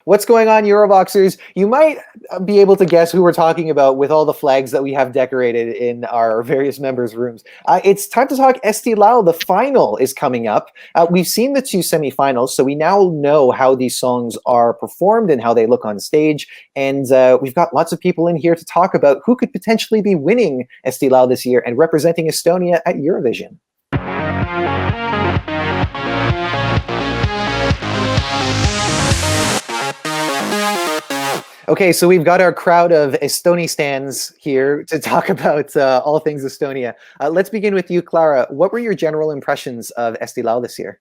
What's going on, Eurovoxers? You might be able to guess who we're talking about with all the flags that we have decorated in our various members' rooms. It's time to talk Eesti Laul. The final is coming up. We've seen the two semifinals, so we now know how these songs are performed and how they look on stage. And we've got lots of people in here to talk about who could potentially be winning Eesti Laul this year and representing Estonia at Eurovision. Okay, so we've got our crowd of Estonia stands here to talk about all things Estonia. Let's begin with you, Clara. What were your general impressions of Eesti Laul this year?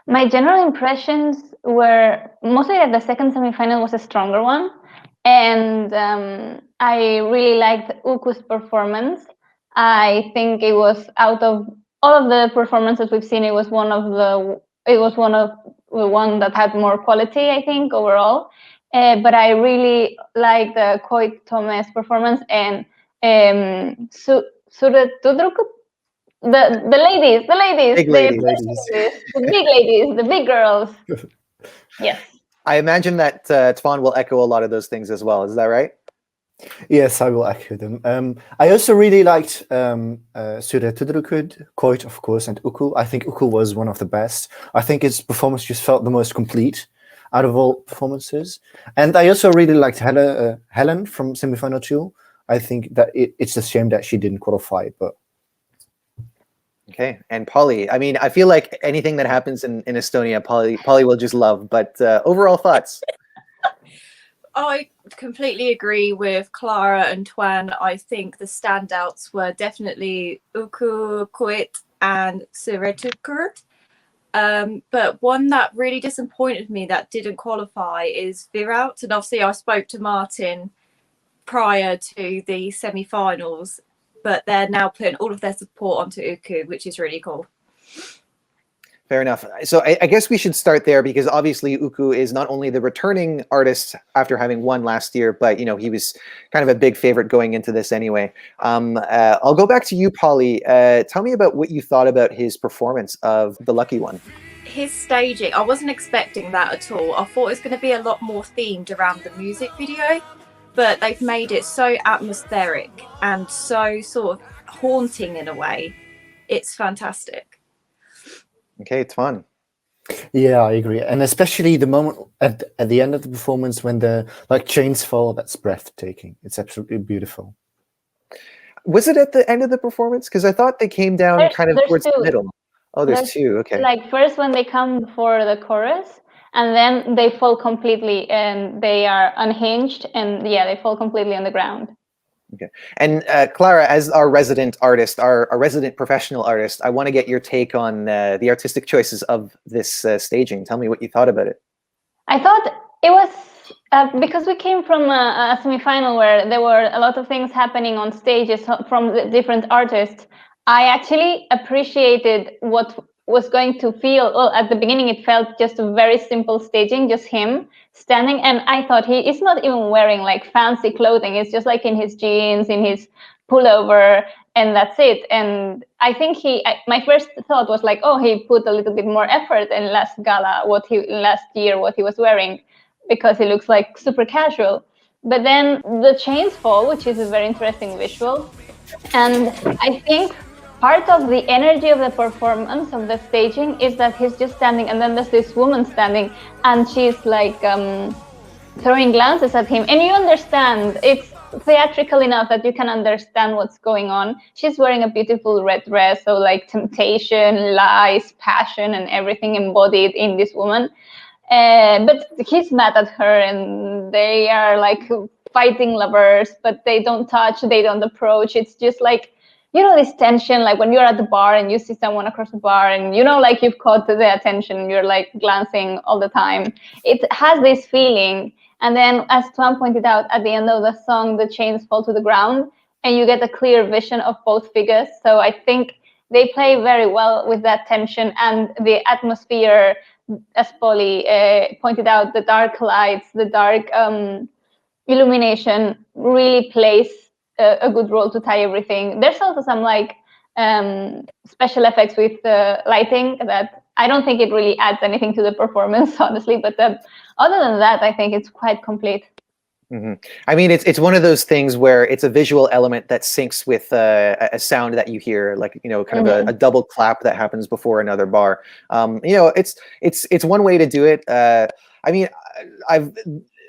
My general impressions were mostly that the second semifinal was a stronger one. And I really liked Uku's performance. I think it was, out of all of the performances we've seen, it was one of the one that had more quality, I think, overall. But I really liked Koit Toome's performance and Suured, tüdrukud, the ladies, Big ladies. The big ladies, the big girls. Yes. I imagine that Twan will echo a lot of those things as well. Is that right? Yes, I will echo them. I also really liked Suured, tüdrukud, Koit, of course, and Uku. I think Uku was one of the best. I think his performance just felt the most complete out of all performances. And I also really liked Helen from semifinal 2. I think that it's a shame that she didn't qualify, but... Okay, and Polly, I mean, I feel like anything that happens in Estonia, Polly will just love, but overall thoughts? I completely agree with Clara and Twan. I think the standouts were definitely Uku, Koit, and Suured, tüdrukud. But one that really disappointed me that didn't qualify is Voorand. And obviously I spoke to Martin prior to the semi-finals, but they're now putting all of their support onto Uku, which is really cool. Fair enough. So I guess we should start there because obviously Uku is not only the returning artist after having won last year, but you know he was kind of a big favorite going into this anyway. I'll go back to you, Polly. Tell me about what you thought about his performance of The Lucky One. His staging, I wasn't expecting that at all. I thought it was going to be a lot more themed around the music video, but they've made it so atmospheric and so sort of haunting in a way. It's fantastic. Okay, it's fun. Yeah, I agree, and especially the moment at the end of the performance when the chains fall. That's breathtaking. It's absolutely beautiful. Was it at the end of the performance? Because I thought they came down There's towards two. the middle. Oh, there's two. Okay. Like first when they come for the chorus, and then they fall completely, and they are unhinged, and yeah, they fall completely on the ground. Okay. And Clara, as our resident artist, our resident professional artist, I want to get your take on the artistic choices of this staging. Tell me what you thought about it. I thought it was, because we came from a semi-final where there were a lot of things happening on stages from the different artists. I actually appreciated what was going to feel. Well, at the beginning, it felt just a very simple staging, just him standing. And I thought he is not even wearing like fancy clothing. It's just like in his jeans, in his pullover, and that's it. And I think my first thought was like, oh, he put a little bit more effort in last gala, last year, what he was wearing, because he looks like super casual. But then the chains fall, which is a very interesting visual. And I think part of the energy of the performance of the staging is that he's just standing, and then there's this woman standing, and she's like throwing glances at him, and you understand it's theatrical enough that you can understand what's going on. She's wearing a beautiful red dress, so like temptation, lies, passion, and everything embodied in this woman. But he's mad at her, and they are like fighting lovers, but they don't touch, they don't approach. It's just like, you know, this tension, like when you're at the bar and you see someone across the bar and, you know, like you've caught the attention and you're like glancing all the time. It has this feeling. And then, as Twan pointed out, at the end of the song, the chains fall to the ground and you get a clear vision of both figures. So I think they play very well with that tension and the atmosphere, as Polly pointed out, the dark lights, the dark illumination really plays a good role to tie everything. There's also some like special effects with the lighting that I don't think it really adds anything to the performance, honestly. But other than that, I think it's quite complete. Mm-hmm. I mean, it's one of those things where it's a visual element that syncs with a sound that you hear, like, you know, kind of a double clap that happens before another bar. You know, it's one way to do it. I mean,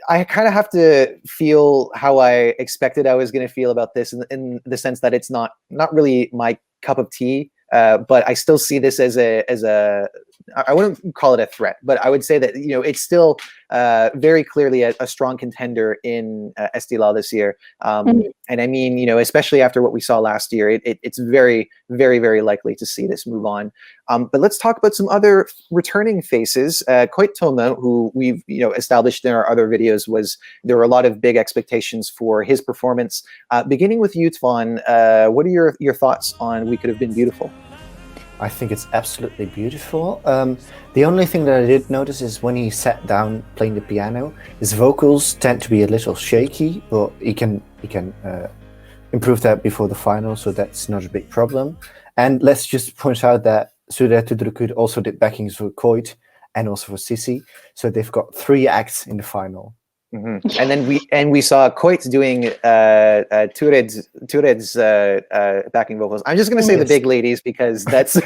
I kind of have to feel how I expected I was going to feel about this, in the sense that it's not really my cup of tea. But I still see this as a I wouldn't call it a threat, but I would say that, you know, it's still very clearly a strong contender in Eesti Laul this year. And I mean, you know, especially after what we saw last year, it's very, very, very likely to see this move on. But let's talk about some other returning faces. Koit Toome, who we've, you know, established in our other videos, there were a lot of big expectations for his performance. Beginning with you, Twan, what are your thoughts on We Could Have Been Beautiful? I think it's absolutely beautiful. The only thing that I did notice is when he sat down playing the piano, his vocals tend to be a little shaky, but he can improve that before the final, so that's not a big problem. And let's just point out that Suured, tüdrukud also did backings for Koit and also for Sissi, so they've got 3 acts in the final. Mm-hmm. And then we saw Koit doing Tured's backing vocals. I'm just going to say the big ladies, because that's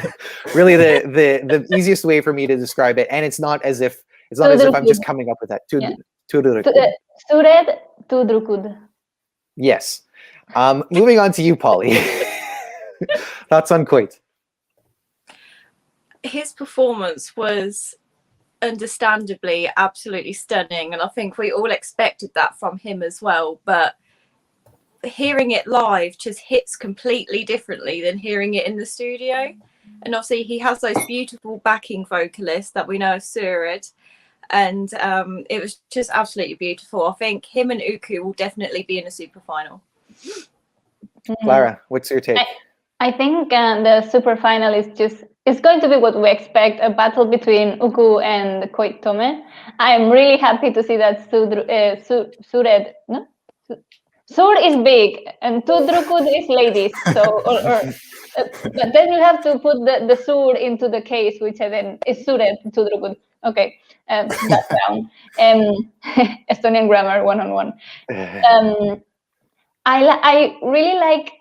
really the easiest way for me to describe it. And it's not as if I'm just coming up with that. Suured, tüdrukud. Yes. Moving on to you, Polly. Thoughts on Koit? His performance was understandably absolutely stunning, and I think we all expected that from him as well, but hearing it live just hits completely differently than hearing it in the studio. And obviously he has those beautiful backing vocalists that we know as Suured, and it was just absolutely beautiful. I think him and Uku will definitely be in a super final. Clara, what's your take? I think the super final is going to be what we expect, a battle between Uku and Koit Toome. I am really happy to see that Suured, no? Suured is big and tüdrukud is ladies. So, but then you have to put the Suured into the case, which then is Suured, tüdrukud. Okay, that's down. Estonian grammar 101. I really like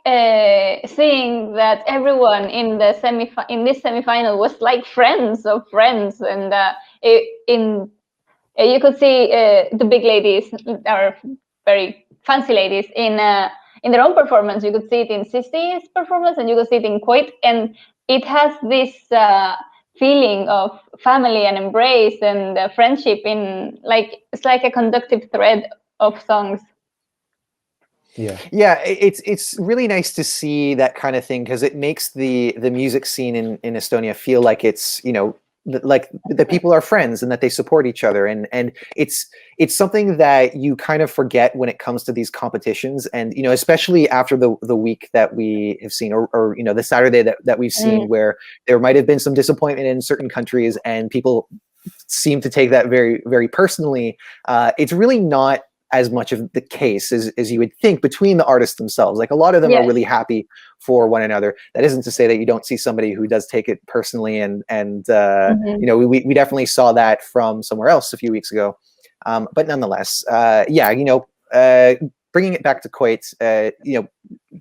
seeing that everyone in the this semifinal was like friends of friends, and you could see the big ladies are very fancy ladies in their own performance. You could see it in Sissi's performance, and you could see it in Koit, and it has this feeling of family and embrace and friendship it's like a conductive thread of songs. Yeah, it's really nice to see that kind of thing, because it makes the music scene in Estonia feel like it's, you know, like the people are friends and that they support each other, and it's something that you kind of forget when it comes to these competitions, and, you know, especially after the week that we have seen, or you know, the Saturday that we've seen, where there might have been some disappointment in certain countries and people seem to take that very, very personally. It's really not as much of the case as you would think between the artists themselves. Like, a lot of them are really happy for one another. That isn't to say that you don't see somebody who does take it personally, and you know, we definitely saw that from Somewhere Else a few weeks ago. But nonetheless, yeah, you know, bringing it back to Koit, you know,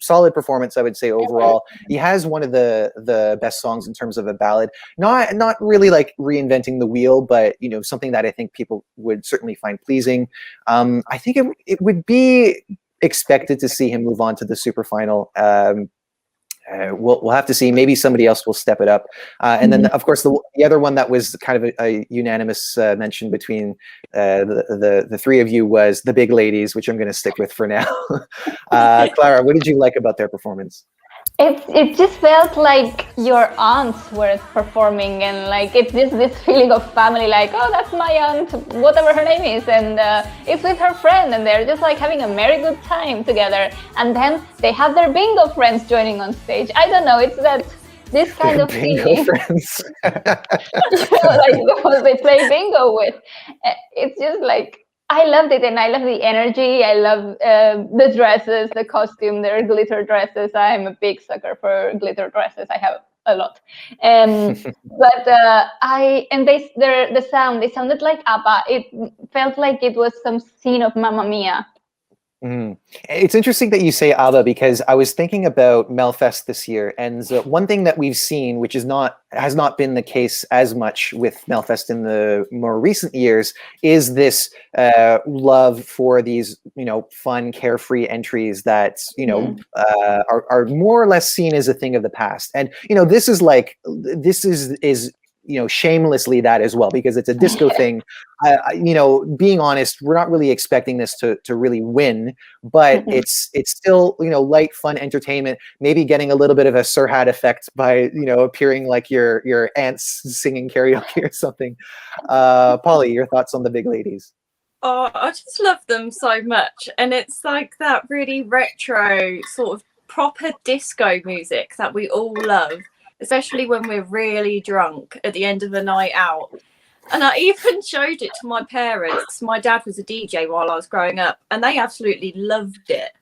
solid performance, I would say, overall. He has one of the best songs in terms of a ballad. Not really like reinventing the wheel, but, you know, something that I think people would certainly find pleasing. I think it would be expected to see him move on to the super final. We'll have to see. Maybe somebody else will step it up. And then, of course, the other one that was kind of a unanimous mention between the 3 of you was the big ladies, which I'm going to stick with for now. Clara, what did you like about their performance? It just felt like your aunts were performing, and like it's just this feeling of family, like, oh, that's my aunt, whatever her name is, and it's with her friend, and they're just like having a merry good time together. And then they have their bingo friends joining on stage. I don't know, it's this kind of bingo friends. Like the ones they play bingo with. It's just like, I loved it, and I love the energy. I love the dresses, the costume, their glitter dresses. I'm a big sucker for glitter dresses. I have a lot. But the sound, they sounded like ABBA. It felt like it was some scene of Mamma Mia. It's interesting that you say ABBA, because I was thinking about Melfest this year, and one thing that we've seen, which has not been the case as much with Melfest in the more recent years, is this love for these, fun, carefree entries that are more or less seen as a thing of the past. And this is shamelessly that as well, because it's a disco thing. Being honest, we're not really expecting this to really win, but it's still, light, fun entertainment, maybe getting a little bit of a Sirhat effect by, appearing like your aunts singing karaoke or something. Polly, your thoughts on the big ladies? Oh, I just love them so much. And it's like that really retro sort of proper disco music that we all love, especially when we're really drunk at the end of a night out. And I even showed it to my parents. My dad was a DJ while I was growing up, and they absolutely loved it.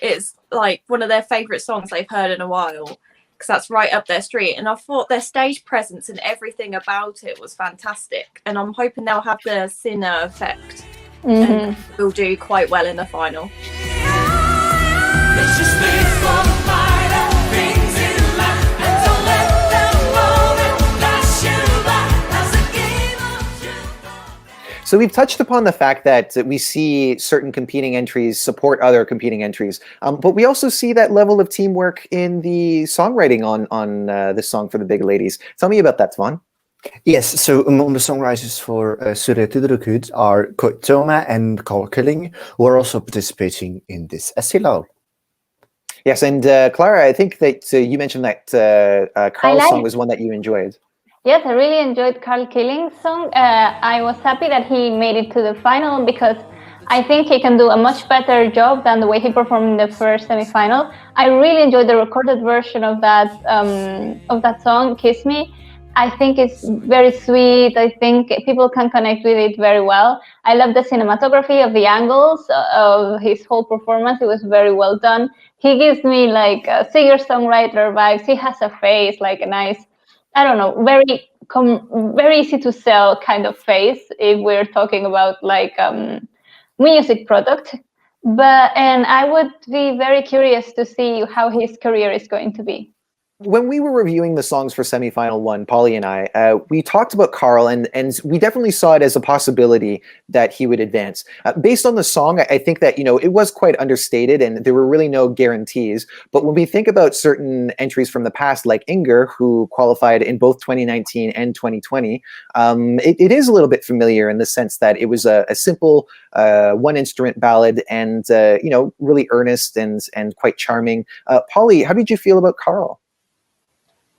It's like one of their favourite songs they've heard in a while, because that's right up their street. And I thought their stage presence and everything about it was fantastic. And I'm hoping they'll have the Sinner effect and will do quite well in the final. Let's just live for the fight, things in life, and don't let them moment pass you by as a game of truth. So we've touched upon the fact that we see certain competing entries support other competing entries, but we also see that level of teamwork in the songwriting on this song for the big ladies. Tell me about that, Twan. Yes, so among the songwriters for Suured, tüdrukud are Koit, Toome and Karl, Kiling, who are also participating in this Eesti Laul. Yes, and Clara, I think that you mentioned that Karl's song was one that you enjoyed. Yes, I really enjoyed Karl Kiling's song. I was happy that he made it to the final, because I think he can do a much better job than the way he performed in the first semi-final. I really enjoyed the recorded version of that song, Kiss Me. I think it's very sweet. I think people can connect with it very well. I love the cinematography of the angles of his whole performance. It was very well done. He gives me like a singer-songwriter vibes. He has a face, like a nice, I don't know, very easy to sell kind of face if we're talking about like music product. And I would be very curious to see how his career is going to be. When we were reviewing the songs for semifinal one, Polly and I, we talked about Karl, and we definitely saw it as a possibility that he would advance. Based on the song, I think that, it was quite understated and there were really no guarantees. But when we think about certain entries from the past, like Inger, who qualified in both 2019 and 2020, it is a little bit familiar in the sense that it was a simple one-instrument ballad and, really earnest and quite charming. Polly, how did you feel about Karl?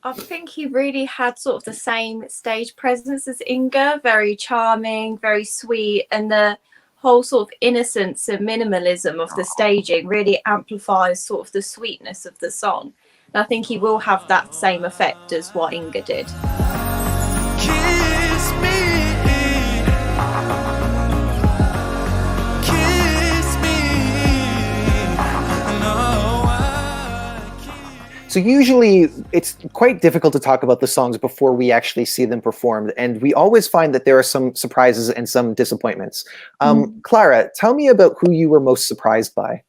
I think he really had sort of the same stage presence as Inger, very charming, very sweet, and the whole sort of innocence and minimalism of the staging really amplifies sort of the sweetness of the song. And I think he will have that same effect as what Inger did. Kiss me. Kiss me. No, So usually it's quite difficult to talk about the songs before we actually see them performed. And we always find that there are some surprises and some disappointments. Clara, tell me about who you were most surprised by.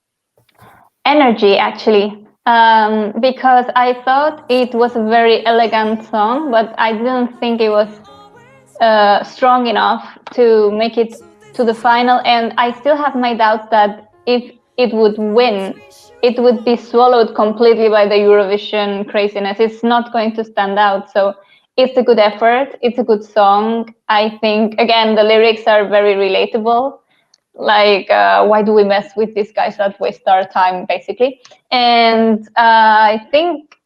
Energy, actually. Because I thought it was a very elegant song, but I didn't think it was strong enough to make it to the final. And I still have my doubts that if it would win, it would be swallowed completely by the Eurovision craziness. It's not going to stand out. So it's a good effort. It's a good song. I think, again, the lyrics are very relatable. Like, why do we mess with these guys that waste our time, basically? And I think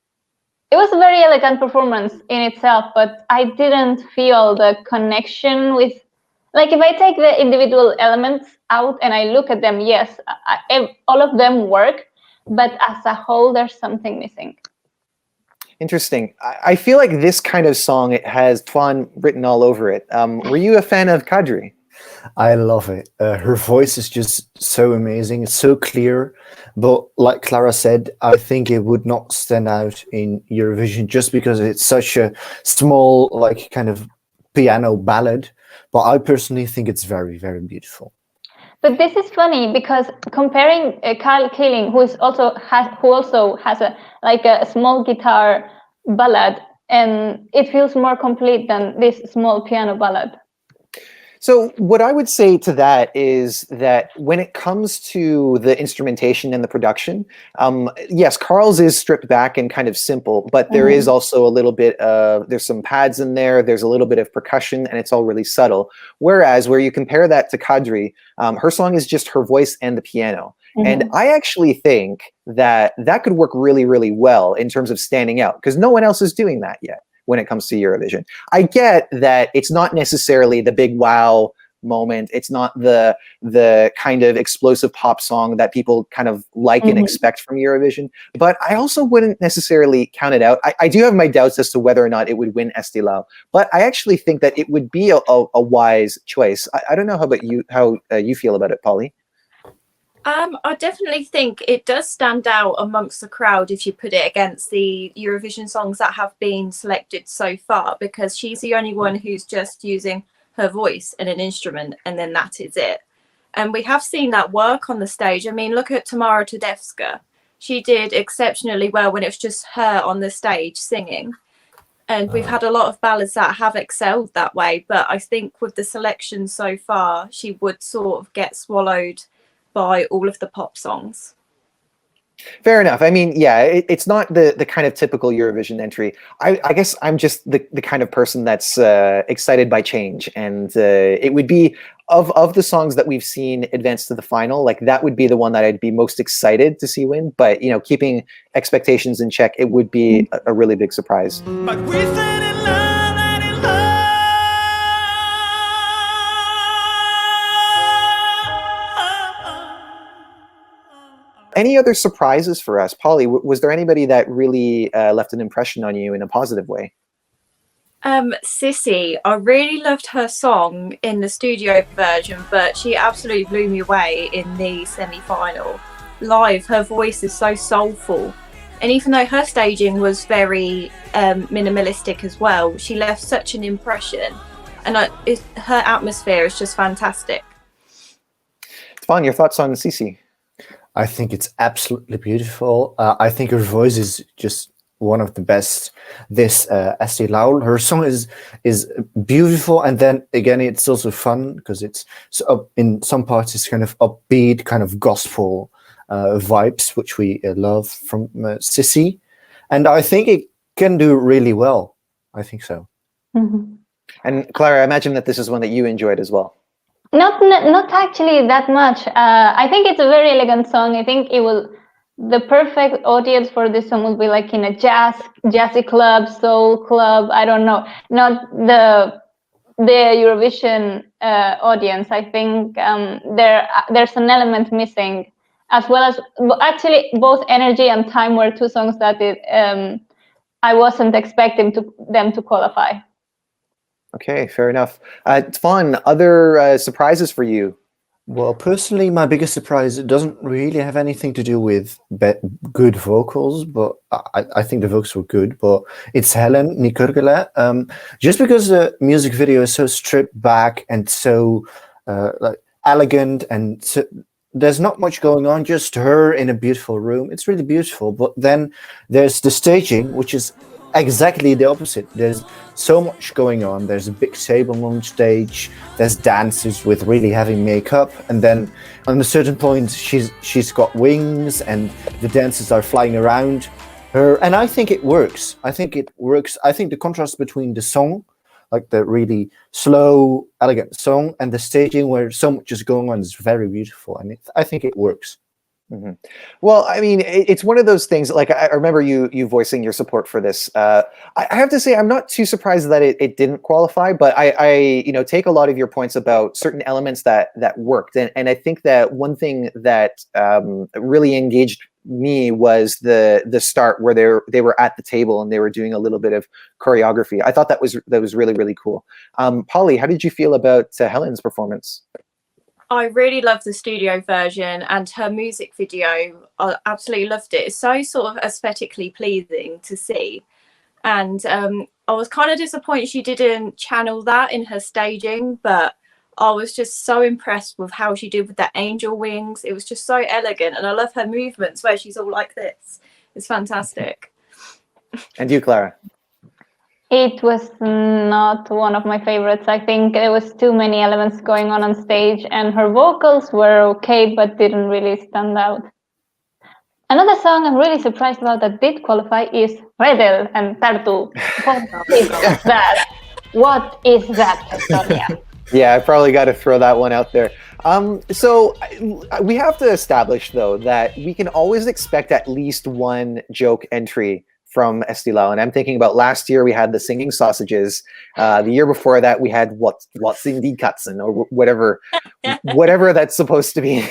it was a very elegant performance in itself, but I didn't feel the connection with, like, if I take the individual elements out and I look at them, yes, all of them work, but as a whole, there's something missing. Interesting. I feel like this kind of song, it has Twan written all over it. Were you a fan of Kadri? I love it. Her voice is just so amazing. It's so clear. But like Clara said, I think it would not stand out in Eurovision just because it's such a small, like kind of piano ballad. But I personally think it's very, very beautiful. But this is funny because comparing Karl Kiling, who also has a like a small guitar ballad, and it feels more complete than this small piano ballad. So what I would say to that is that when it comes to the instrumentation and the production, yes, Carl's is stripped back and kind of simple, but there is also a little bit of, there's some pads in there, there's a little bit of percussion, and it's all really subtle. Whereas where you compare that to Kadri, her song is just her voice and the piano. And I actually think that that could work really, really well in terms of standing out, because no one else is doing that yet when it comes to Eurovision. I get that it's not necessarily the big wow moment. It's not the kind of explosive pop song that people kind of like and expect from Eurovision. But I also wouldn't necessarily count it out. I do have my doubts as to whether or not it would win Eesti Laul, but I actually think that it would be a wise choice. I don't know how about you, how you feel about it, Polly. I definitely think it does stand out amongst the crowd if you put it against the Eurovision songs that have been selected so far, because she's the only one who's just using her voice and an instrument, and then that is it. And we have seen that work on the stage. I mean, look at Tamara Tedesca. She did exceptionally well when it was just her on the stage singing. And we've had a lot of ballads that have excelled that way. But I think with the selection so far, she would sort of get swallowed by all of the pop songs. Fair enough. I mean, yeah, it's not the kind of typical Eurovision entry. I guess I'm just the kind of person that's excited by change, and it would be of the songs that we've seen advance to the final, like that would be the one that I'd be most excited to see win. But you know, keeping expectations in check, it would be a really big surprise. But we fell in love and in love. Any other surprises for us, Polly? Was there anybody that really left an impression on you in a positive way? Sissi, I really loved her song in the studio version, but she absolutely blew me away in the semi-final. Live, her voice is so soulful, and even though her staging was very minimalistic as well, she left such an impression, and her atmosphere is just fantastic. Twan, your thoughts on Sissi? I think it's absolutely beautiful. I think her voice is just one of the best this Eesti Laul. Her song is beautiful, and then again it's also fun because it's in some parts it's kind of upbeat, kind of gospel vibes, which we love from Sissi, and I think it can do really well. I think so. And Clara, I imagine that this is one that you enjoyed as well. Not actually that much. I think it's a very elegant song. I think it will. The perfect audience for this song would be like in a jazzy club, soul club. I don't know. Not the Eurovision audience. I think there's an element missing, as well as actually both Energy and Time were two songs that I wasn't expecting them to qualify. Okay, fair enough. Twan, other surprises for you? Well, personally, my biggest surprise, it doesn't really have anything to do with good vocals, but I think the vocals were good, but it's Helen, kõrgele. Just because the music video is so stripped back and so like elegant, and so, there's not much going on, just her in a beautiful room. It's really beautiful, but then there's the staging, which is exactly the opposite. There's so much going on. There's a big table on stage. There's dancers with really heavy makeup, and then on a certain point, she's got wings, and the dancers are flying around her. And I think it works. I think it works. I think the contrast between the song, like the really slow, elegant song, and the staging where so much is going on is very beautiful, and I think it works. Well, I mean, it's one of those things, like I remember you voicing your support for this. I have to say, I'm not too surprised that it didn't qualify, but I take a lot of your points about certain elements that worked. And I think that one thing that really engaged me was the start where they were at the table and they were doing a little bit of choreography. I thought that was really, really cool. Polly, how did you feel about Helen's performance? I really loved the studio version, and her music video, I absolutely loved it. It's so sort of aesthetically pleasing to see. And I was kind of disappointed she didn't channel that in her staging, but I was just so impressed with how she did with the angel wings. It was just so elegant, and I love her movements where she's all like this. It's fantastic. And you, Clara? It was not one of my favorites. I think there was too many elements going on stage, and her vocals were okay, but didn't really stand out. Another song I'm really surprised about that did qualify is Redel and Tartu. What is that? What is that, Estonia? Yeah, I probably got to throw that one out there. So we have to establish, though, that we can always expect at least one joke entry from Eesti Laul. And I'm thinking about last year we had the singing sausages. The year before that we had what's in die Katzen, or whatever that's supposed to be.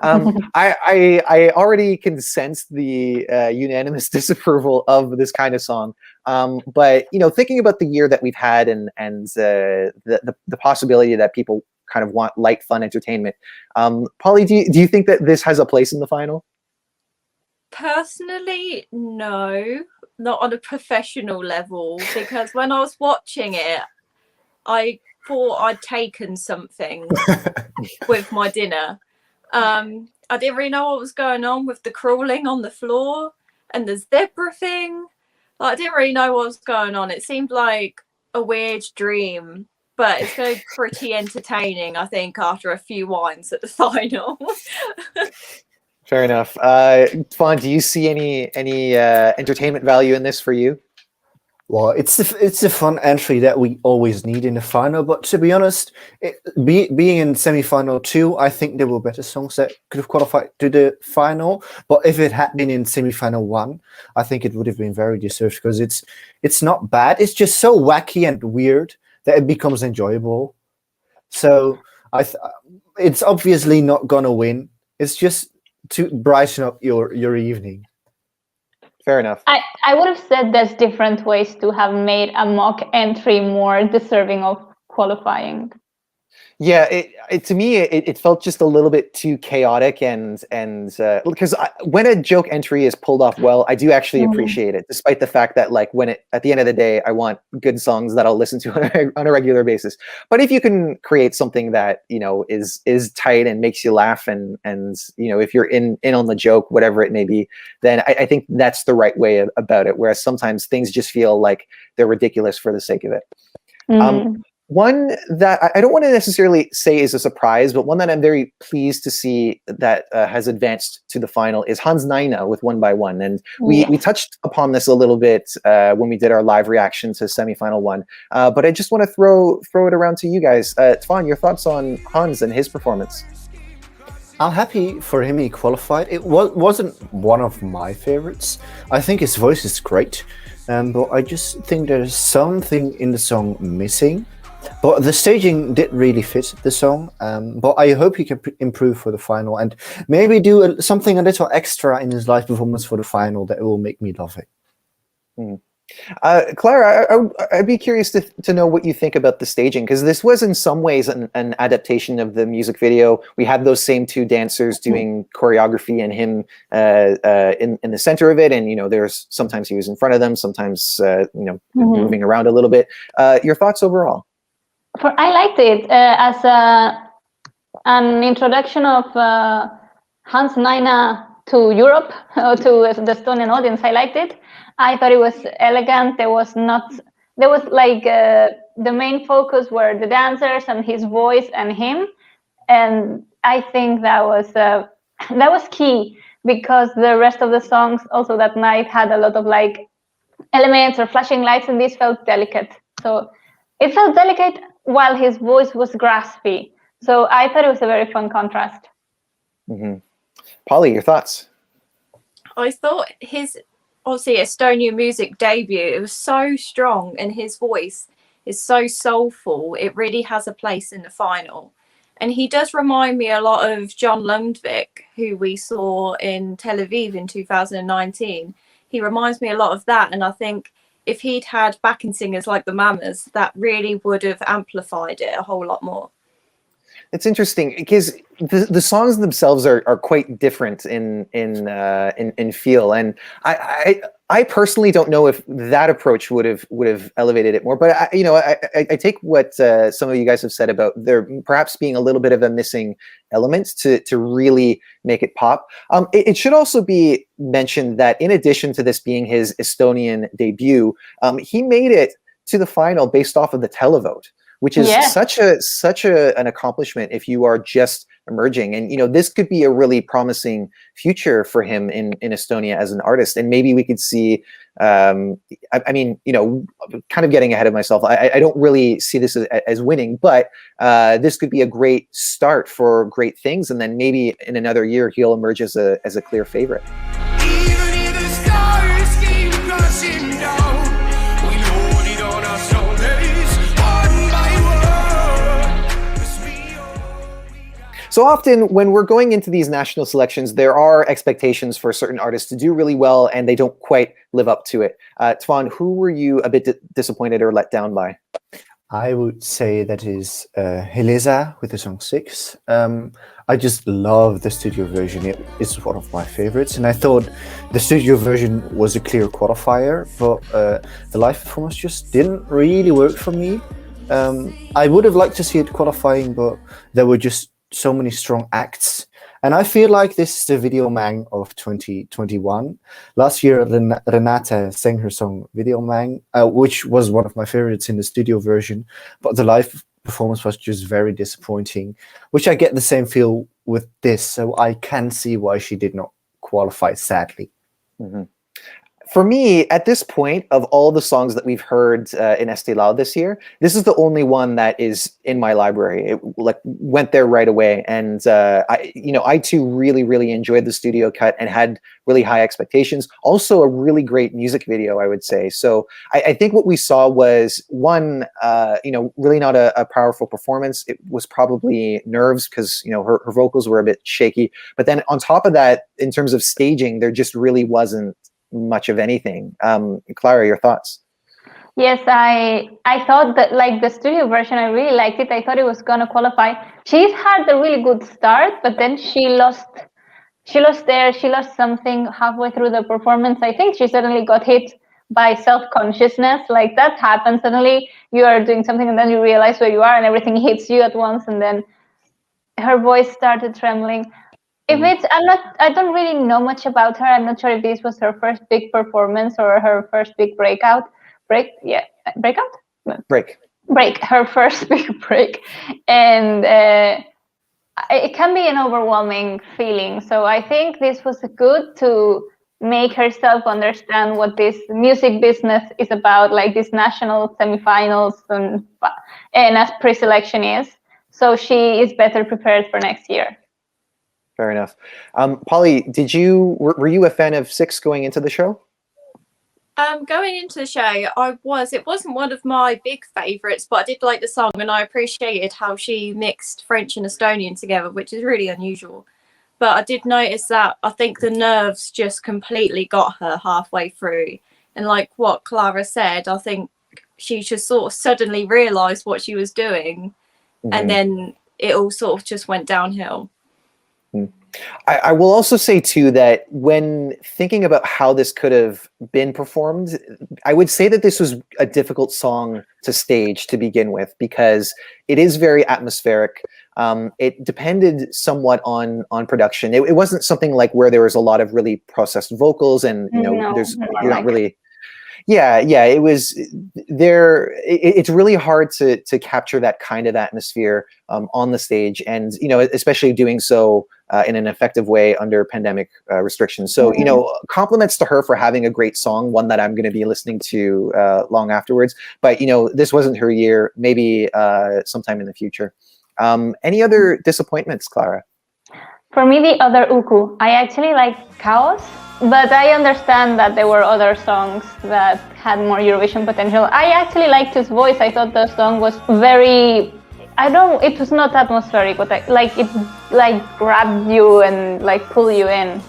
I already can sense the unanimous disapproval of this kind of song. But thinking about the year that we've had and the possibility that people kind of want light, fun entertainment. Polly, do you think that this has a place in the final? Personally, no, not on a professional level, because when I was watching it, I thought I'd taken something with my dinner. I didn't really know what was going on with the crawling on the floor and the zebra thing. Like, I didn't really know what was going on. It seemed like a weird dream, but it's going to be pretty entertaining, I think, after a few wines at the final. Fair enough. Twan, do you see any entertainment value in this for you? Well, it's a fun entry that we always need in the final. But to be honest, being in semi-final 2, I think there were better songs that could have qualified to the final. But if it had been in semi-final 1, I think it would have been very deserved, because it's not bad. It's just so wacky and weird that it becomes enjoyable. So it's obviously not gonna win. It's just to brighten up your evening. Fair enough. I would have said there's different ways to have made a mock entry more deserving of qualifying. Yeah, to me it felt just a little bit too chaotic, and because when a joke entry is pulled off well, I do actually appreciate it, despite the fact that at the end of the day, I want good songs that I'll listen to on a regular basis. But if you can create something that is tight and makes you laugh, and if you're in on the joke, whatever it may be, then I think that's the right way about it. Whereas sometimes things just feel like they're ridiculous for the sake of it. One that I don't want to necessarily say is a surprise, but one that I'm very pleased to see that has advanced to the final is Hans Nayna with One by One. And we touched upon this a little bit when we did our live reaction to semifinal 1. But I just want to throw it around to you guys. Twan, your thoughts on Hans and his performance? I'm happy for him he qualified. It wasn't one of my favorites. I think his voice is great, but I just think there's something in the song missing. But the staging did really fit the song, but I hope he can improve for the final and maybe do something a little extra in his live performance for the final that will make me love it. Clara, I'd be curious to know what you think about the staging, because this was in some ways an adaptation of the music video. We had those same 2 dancers doing choreography and him in the center of it, and there's sometimes he was in front of them, sometimes moving around a little bit. Your thoughts overall? I liked it as an introduction of Hans Nayna to Europe, or to the Estonian audience. I liked it. I thought it was elegant. There was like the main focus were the dancers and his voice and him, and I think that was key, because the rest of the songs also that night had a lot of like elements or flashing lights, and this felt delicate. So it felt delicate while his voice was graspy. So I thought it was a very fun contrast. Polly, your thoughts? I thought his, obviously, Estonia music debut, it was so strong, and his voice is so soulful. It really has a place in the final. And he does remind me a lot of John Lundvik, who we saw in Tel Aviv in 2019. He reminds me a lot of that. And I think if he'd had backing singers like the Mamas, that really would have amplified it a whole lot more. It's interesting because the songs themselves are quite different in feel, and I personally don't know if that approach would have elevated it more. But I take what some of you guys have said about there perhaps being a little bit of a missing element to really make it pop. It should also be mentioned that in addition to this being his Estonian debut, he made it to the final based off of the televote, which is such an accomplishment if you are just emerging. And this could be a really promising future for him in Estonia as an artist. And maybe we could see kind of getting ahead of myself. I don't really see this as winning, but this could be a great start for great things. And then maybe in another year he'll emerge as a clear favorite. Even if the stars keep crashing down, we load it on our shoulders, one by one. 'Cause we all So often when we're going into these national selections, there are expectations for certain artists to do really well, and they don't quite live up to it. Twan, who were you a bit disappointed or let down by? I would say that is HELEZA with the song 6. I just love the studio version. It is one of my favorites, and I thought the studio version was a clear qualifier, but the live performance just didn't really work for me. I would have liked to see it qualifying, but there were just so many strong acts. And I feel like this is the Video Mang of 2021. Last year, Renata sang her song Video Mang, which was one of my favorites in the studio version, but the live performance was just very disappointing, which I get the same feel with this, so I can see why she did not qualify, sadly. Mm-hmm. For me, at this point, of all the songs that we've heard in Eesti Laul this year, this is the only one that is in my library. It went there right away, and I too really, really enjoyed the studio cut and had really high expectations. Also, a really great music video, I would say. So I think what we saw was one, really not a powerful performance. It was probably nerves because her vocals were a bit shaky. But then on top of that, in terms of staging, there just really wasn't much of anything. Clara, your thoughts? Yes, I thought that like the studio version, I really liked it. I thought it was gonna qualify. She's had a really good start, but then she lost something halfway through the performance. I think she suddenly got hit by self-consciousness. Like that happens. Suddenly you are doing something and then you realize where you are and everything hits you at once, and then her voice started trembling. I don't really know much about her. I'm not sure if this was her first big performance or her first big break. Her first big break. And it can be an overwhelming feeling. So I think this was good to make herself understand what this music business is about, like these national semifinals and as pre-selection is. So she is better prepared for next year. Fair enough. Polly, were you a fan of 6 going into the show? Going into the show, I was. It wasn't one of my big favourites, but I did like the song, and I appreciated how she mixed French and Estonian together, which is really unusual. But I did notice that I think the nerves just completely got her halfway through. And like what Clara said, I think she just sort of suddenly realised what she was doing, and then it all sort of just went downhill. I will also say too that when thinking about how this could have been performed, I would say that this was a difficult song to stage to begin with because it is very atmospheric. It depended somewhat on production. It wasn't something like where there was a lot of really processed vocals and you're not really. Yeah, it was there. It's really hard to capture that kind of atmosphere on the stage, and especially doing so in an effective way under pandemic restrictions. So compliments to her for having a great song, one that I'm going to be listening to long afterwards. But this wasn't her year. Maybe sometime in the future. Any other disappointments, Clara? For me, the other Uku. I actually like Kaos. But I understand that there were other songs that had more Eurovision potential. I actually liked his voice. I thought the song was very It was not atmospheric, but like it like grabbed you and like pull you in.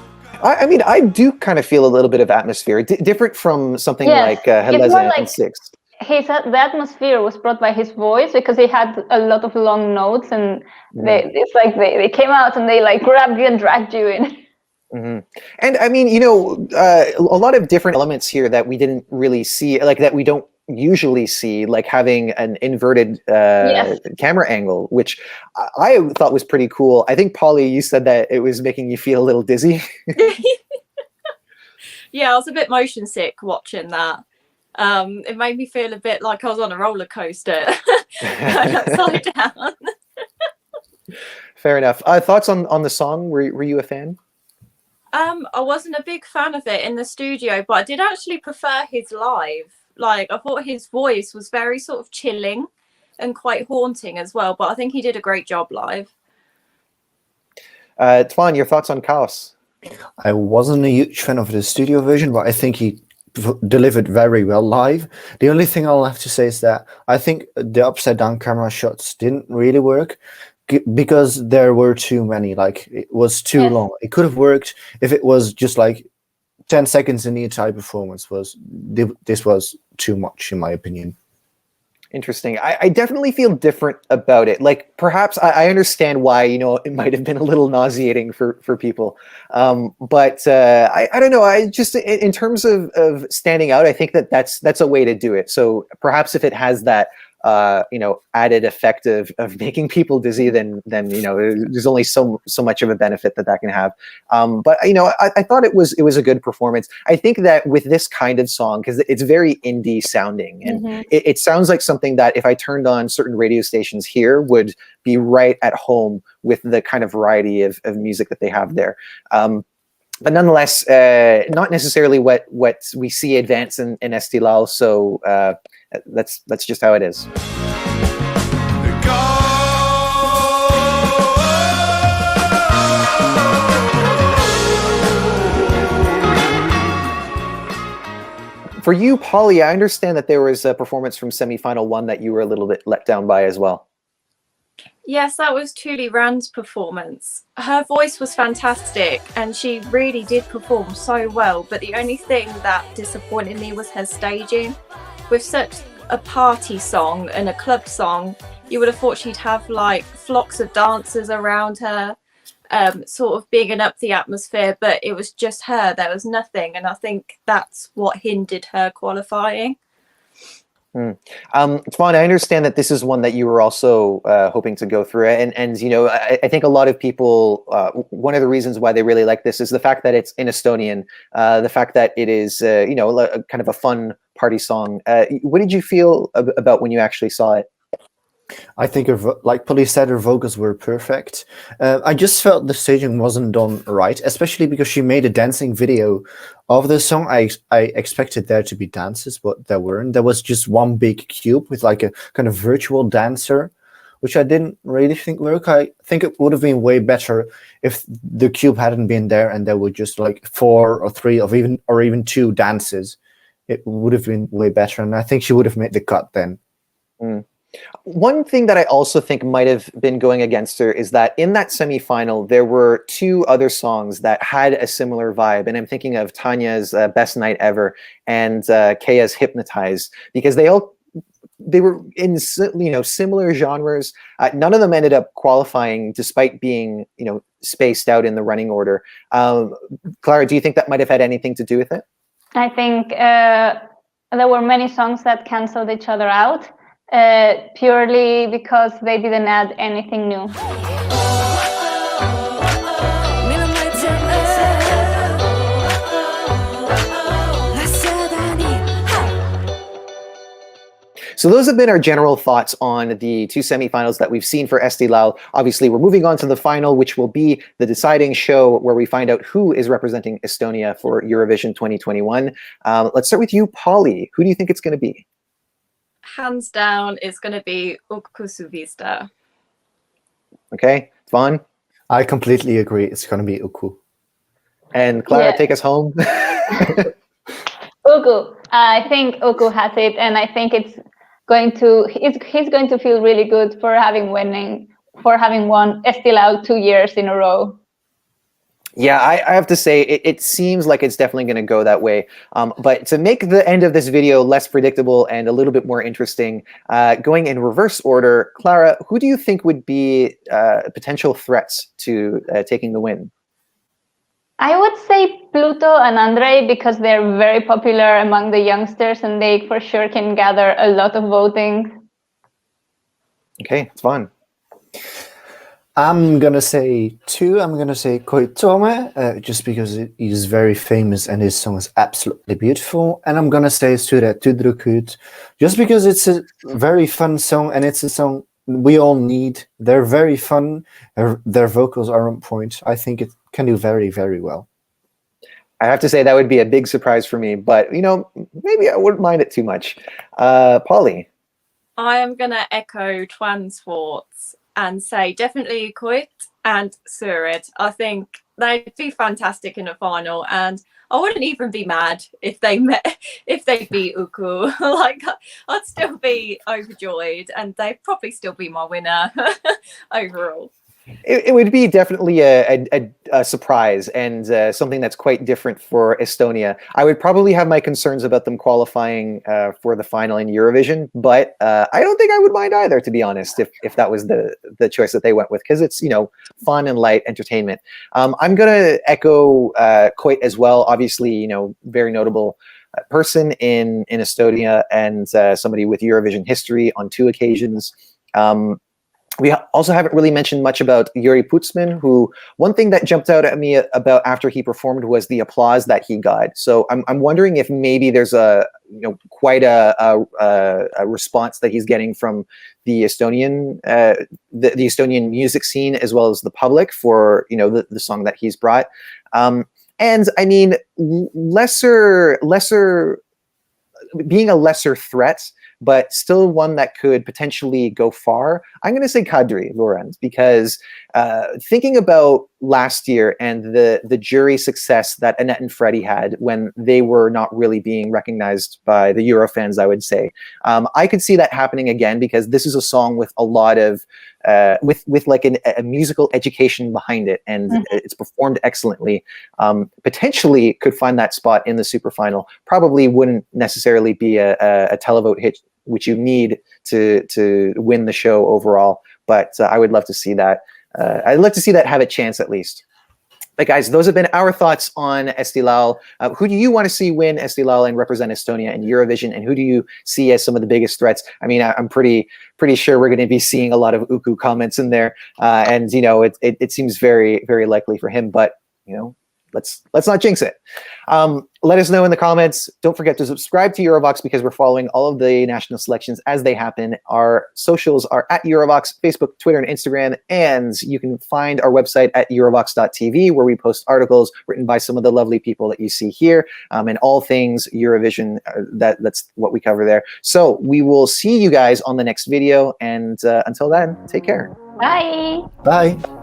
I mean, I do kind of feel a little bit of atmosphere, different from something Yes, like it's more HELEZA and like- Six. The atmosphere was brought by his voice because he had a lot of long notes, and they came out and they like grabbed you and dragged you in. Mm-hmm. And I mean, you know, a lot of different elements here that we didn't really see, like that we don't usually see, like having an inverted camera angle, which I thought was pretty cool. I think, Polly, you said that it was making you feel a little dizzy. Yeah, I was a bit motion sick watching that. It made me feel a bit like I was on a roller coaster going upside down. Fair enough. Thoughts on the song? Were you a fan? I wasn't a big fan of it in the studio, but I did actually prefer his live. Like, I thought his voice was very sort of chilling and quite haunting as well, but I think he did a great job live. Twan, your thoughts on Kaos? I wasn't a huge fan of the studio version, but I think he delivered very well live. The only thing I'll have to say is that I think the upside down camera shots didn't really work because there were too many. Like, it was too long. It could have worked if it was just like 10 seconds in the entire performance. This was too much, in my opinion. Interesting. I definitely feel different about it. Like, perhaps I understand why, you know, it might have been a little nauseating for people. But I don't know. I just, in terms of standing out, I think that's a way to do it. So perhaps if it has that, you know, added effect of making people dizzy, then you know, there's only so much of a benefit that can have. But you know, I thought it was a good performance. I think that with this kind of song, because it's very indie sounding, and it sounds like something that if I turned on certain radio stations here would be right at home with the kind of variety of music that they have there. But nonetheless, not necessarily what we see advance in Eesti Laul. So that's just how it is. For you, Polly, I understand that there was a performance from semi-final 1 that you were a little bit let down by as well. Yes, that was Tuuli Rand's performance. Her voice was fantastic and she really did perform so well, but the only thing that disappointed me was her staging. With such a party song and a club song, you would have thought she'd have like flocks of dancers around her, sort of bigging up the atmosphere, but it was just her. There was nothing, and I think that's what hindered her qualifying. Twan, I understand that this is one that you were also hoping to go through, and you know, I think a lot of people, one of the reasons why they really like this is the fact that it's in Estonian, the fact that it is, you know, kind of a fun party song. What did you feel about when you actually saw it? I think, like Polly said, her vocals were perfect. I just felt the staging wasn't done right, especially because she made a dancing video of the song. I expected there to be dances, but there weren't. There was just one big cube with like a kind of virtual dancer, which I didn't really think worked. I think it would have been way better if the cube hadn't been there and there were just like 4 or 3 or even 2 dances. It would have been way better, and I think she would have made the cut then. One thing that I also think might have been going against her is that in that semi-final, there were 2 other songs that had a similar vibe. And I'm thinking of Tanya's Best Night Ever and Kaya's Hypnotized, because they were in, you know, similar genres. None of them ended up qualifying despite being, you know, spaced out in the running order. Clara, do you think that might have had anything to do with it? I think there were many songs that canceled each other out. Purely because they didn't add anything new. So those have been our general thoughts on the 2 semifinals that we've seen for Eesti Laul. Obviously, we're moving on to the final, which will be the deciding show where we find out who is representing Estonia for Eurovision 2021. Let's start with you, Polly. Who do you think it's going to be? Hands down, it's going to be Uku Suviste. Okay, Twan? I completely agree. It's going to be Uku. And Clara, take us home. Uku. I think Uku has it, and I think it's he's going to feel really good for having won Eesti Laul 2 years in a row. Yeah, I have to say, it seems like it's definitely going to go that way. But to make the end of this video less predictable and a little bit more interesting, going in reverse order, Clara, who do you think would be potential threats to taking the win? I would say Pluto and Andre, because they're very popular among the youngsters and they for sure can gather a lot of voting. Okay, it's fun. I'm gonna say two. I'm gonna say Koit Toome, just because he's very famous and his song is absolutely beautiful. And I'm gonna say Suured, tüdrukud, just because it's a very fun song and it's a song we all need. They're very fun. Their vocals are on point. I think it can do very, very well. I have to say that would be a big surprise for me, but maybe I wouldn't mind it too much. Polly? I am going to echo Twan's thoughts and say definitely Koit and Suured. I think they'd be fantastic in a final, and I wouldn't even be mad if they beat Uku. Like, I'd still be overjoyed, and they'd probably still be my winner overall. It would be definitely a surprise and something that's quite different for Estonia. I would probably have my concerns about them qualifying for the final in Eurovision, but I don't think I would mind either, to be honest, if that was the choice that they went with, because it's fun and light entertainment. I'm gonna echo Koit as well. Obviously, very notable person in Estonia and somebody with Eurovision history on 2 occasions. We also haven't really mentioned much about Jüri Putsman, who one thing that jumped out at me about after he performed was the applause that he got. So I'm wondering if maybe there's quite a response that he's getting from the Estonian the Estonian music scene as well as the public for the song that he's brought. And I mean, lesser being a lesser threat, but still one that could potentially go far. I'm going to say Kadri, Voorand, because thinking about last year and the jury success that Annette and Freddie had when they were not really being recognized by the Eurofans, I would say. I could see that happening again, because this is a song with a lot of, with like a musical education behind it, and it's performed excellently. Potentially could find that spot in the super final. Probably wouldn't necessarily be a televote hit, which you need to win the show overall. But I would love to see that. I'd love to see that have a chance at least. But guys, those have been our thoughts on Eesti Laul. Who do you want to see win Eesti Laul and represent Estonia in Eurovision? And who do you see as some of the biggest threats? I mean, I'm pretty sure we're going to be seeing a lot of Uku comments in there. And it seems very, very likely for him. But let's not jinx it. Let us know in the comments. Don't forget to subscribe to Eurovoxx, because we're following all of the national selections as they happen. Our socials are at Eurovoxx, Facebook, Twitter, and Instagram. And you can find our website at eurovoxx.tv, where we post articles written by some of the lovely people that you see here, and all things Eurovision. That's what we cover there. So we will see you guys on the next video. And until then, take care. Bye. Bye.